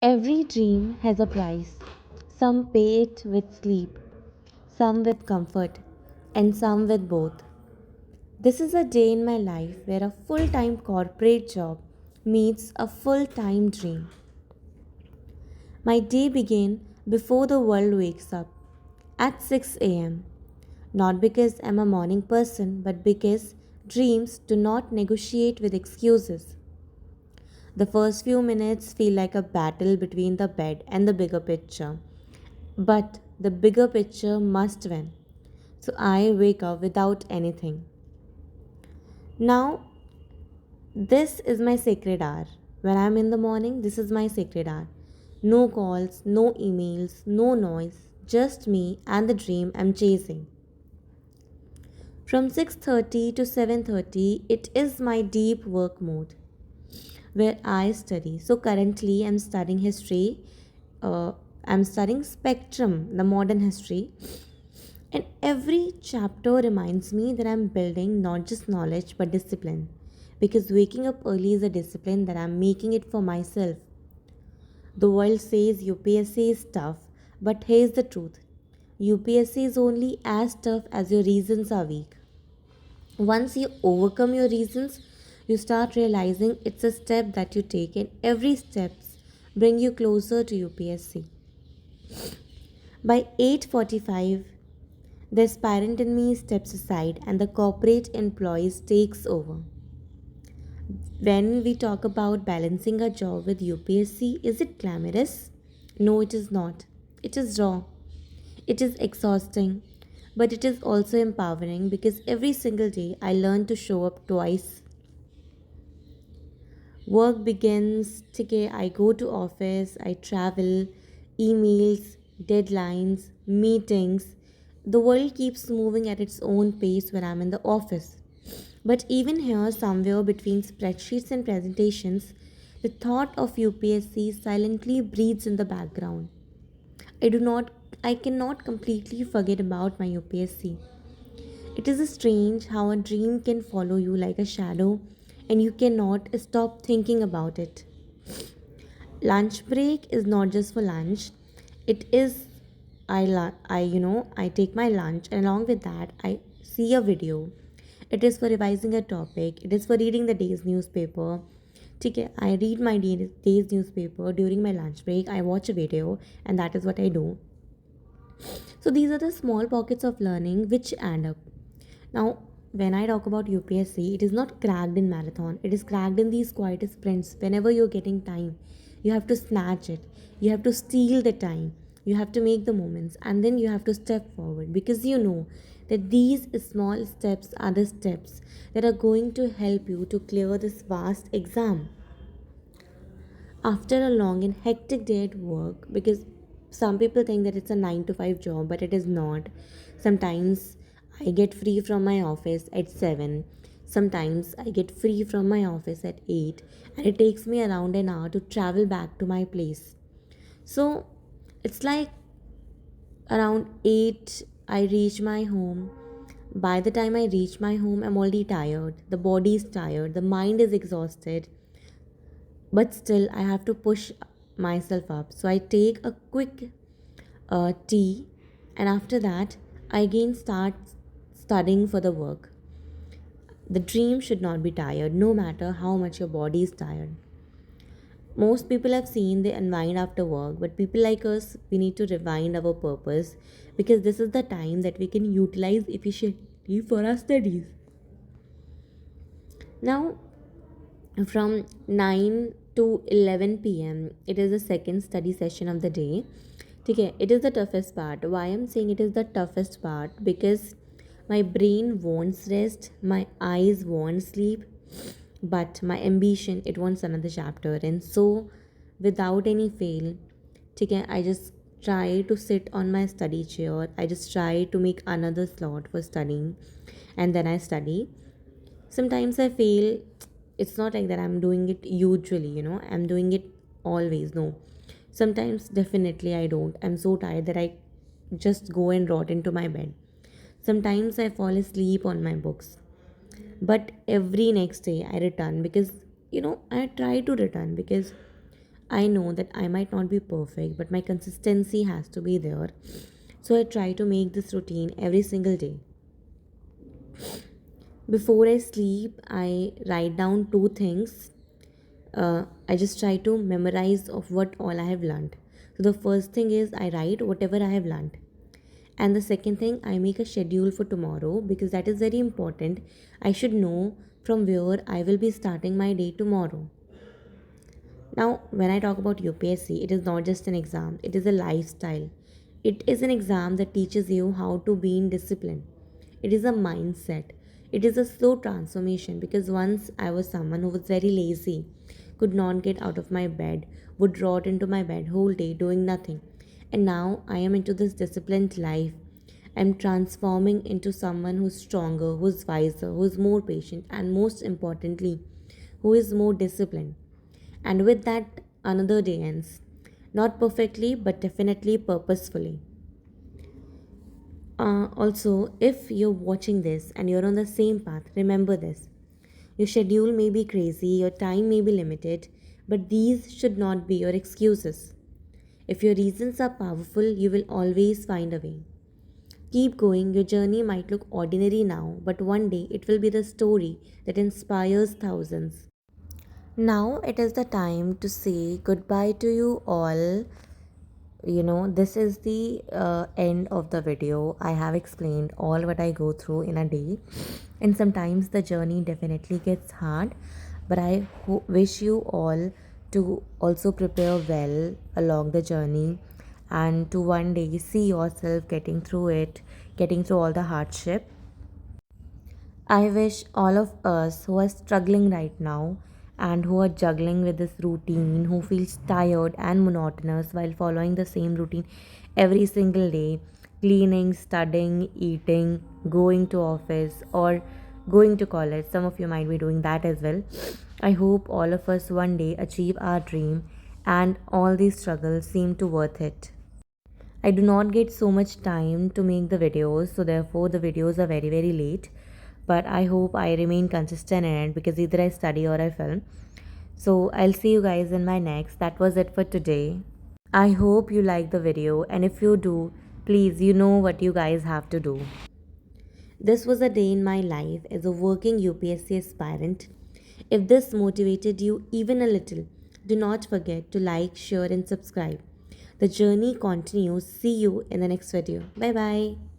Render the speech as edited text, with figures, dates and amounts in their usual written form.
Every dream has a price. Some pay it with sleep, some with comfort, and some with both. This is a day in my life where a full time corporate job meets a full time dream. My day began before the world wakes up at 6 a.m. Not because I'm a morning person, but because dreams do not negotiate with excuses. The first few minutes feel like a battle between the bed and the bigger picture. But the bigger picture must win. So I wake up without anything. Now, this is my sacred hour. When I'm in the morning, this is my sacred hour. No calls, no emails, no noise, just me and the dream I'm chasing. From 6:30 to 7:30, it is my deep work mode where I study. So currently I'm studying history. I'm studying Spectrum, the modern history. And every chapter reminds me that I'm building not just knowledge but discipline. Because waking up early is a discipline that I'm making it for myself. The world says UPSC is tough, but here's the truth: UPSC is only as tough as your reasons are weak. Once you overcome your reasons, you start realizing it's a step that you take, and every steps bring you closer to UPSC. By 8:45, the aspirant in me steps aside and the corporate employees takes over. When we talk about balancing a job with UPSC, is it glamorous? No, it is not. It is raw. It is exhausting, but it is also empowering because every single day I learn to show up twice. Work begins, okay, I go to office, I travel, emails, deadlines, meetings. The world keeps moving at its own pace when I'm in the office. But even here, somewhere between spreadsheets and presentations, the thought of UPSC silently breathes in the background. I do not I cannot completely forget about my UPSC. It is strange how a dream can follow you like a shadow and you cannot stop thinking about it. Lunch break is not just for lunch. It is I take my lunch and along with that I see a video. It is for revising a topic. It is for reading the day's newspaper. Okay, I read my day's newspaper during my lunch break. I watch a video and that is what I do. So these are the small pockets of learning which add up. Now, when I talk about UPSC, it is not cracked in marathon. It is cracked in these quiet sprints. Whenever you're getting time, you have to snatch it. You have to steal the time. You have to make the moments and then you have to step forward because you know that these small steps are the steps that are going to help you to clear this vast exam. After a long and hectic day at work, because some people think that it's a 9 to 5 job, but it is not. Sometimes I get free from my office at 7, sometimes I get free from my office at 8, and it takes me around an hour to travel back to my place. So it's like around 8 I reach my home. By the time I reach my home, I'm already tired. The body is tired, the mind is exhausted, but still I have to push myself up. So I take a quick tea, and after that I again start studying for the work. The dream should not be tired no matter how much your body is tired. Most people have seen they unwind after work, but people like us, we need to rewind our purpose because this is the time that we can utilize efficiently for our studies. Now, from 9 to 11 p.m. it is the second study session of the day. Okay, it is the toughest part. Why I'm saying it is the toughest part? Because my brain wants rest, my eyes want sleep, but my ambition it wants another chapter. And so, without any fail, okay, I just try to sit on my study chair. I just try to make another slot for studying, and then I study. Sometimes I fail. It's not like that I'm doing it usually, I'm doing it always. No. Sometimes definitely I don't. I'm so tired that I just go and rot into my bed. Sometimes I fall asleep on my books. But every next day I return because I try to return because I know that I might not be perfect, but my consistency has to be there. So I try to make this routine every single day. Before I sleep, I write down two things. I just try to memorize of what all I have learned. So the first thing is I write whatever I have learned. And the second thing, I make a schedule for tomorrow because that is very important. I should know from where I will be starting my day tomorrow. Now, when I talk about UPSC, it is not just an exam, it is a lifestyle. It is an exam that teaches you how to be in discipline. It is a mindset. It is a slow transformation because once I was someone who was very lazy, could not get out of my bed, would rot into my bed whole day doing nothing. And now I am into this disciplined life. I'm transforming into someone who's stronger, who's wiser, who's more patient, and most importantly, who is more disciplined. And with that, another day ends. Not perfectly, but definitely purposefully. Also, if you're watching this and you're on the same path, remember this. Your schedule may be crazy, your time may be limited, but these should not be your excuses. If your reasons are powerful, you will always find a way. Keep going, your journey might look ordinary now, but one day it will be the story that inspires thousands. Now it is the time to say goodbye to you all. This is the end of the video. I have explained all what I go through in a day, and sometimes the journey definitely gets hard, but I wish you all to also prepare well along the journey and to one day see yourself getting through it, getting through all the hardship. I wish all of us who are struggling right now and who are juggling with this routine, who feels tired and monotonous while following the same routine every single day, cleaning, studying, eating, going to office or going to college. Some of you might be doing that as well. I hope all of us one day achieve our dream and all these struggles seem to worth it. I do not get so much time to make the videos, so therefore the videos are very very late. But I hope I remain consistent in it because either I study or I film. So I'll see you guys in my next. That was it for today. I hope you like the video, and if you do, please you know what you guys have to do. This was a day in my life as a working UPSC aspirant. If this motivated you even a little, do not forget to like, share, and subscribe. The journey continues. See you in the next video. Bye bye.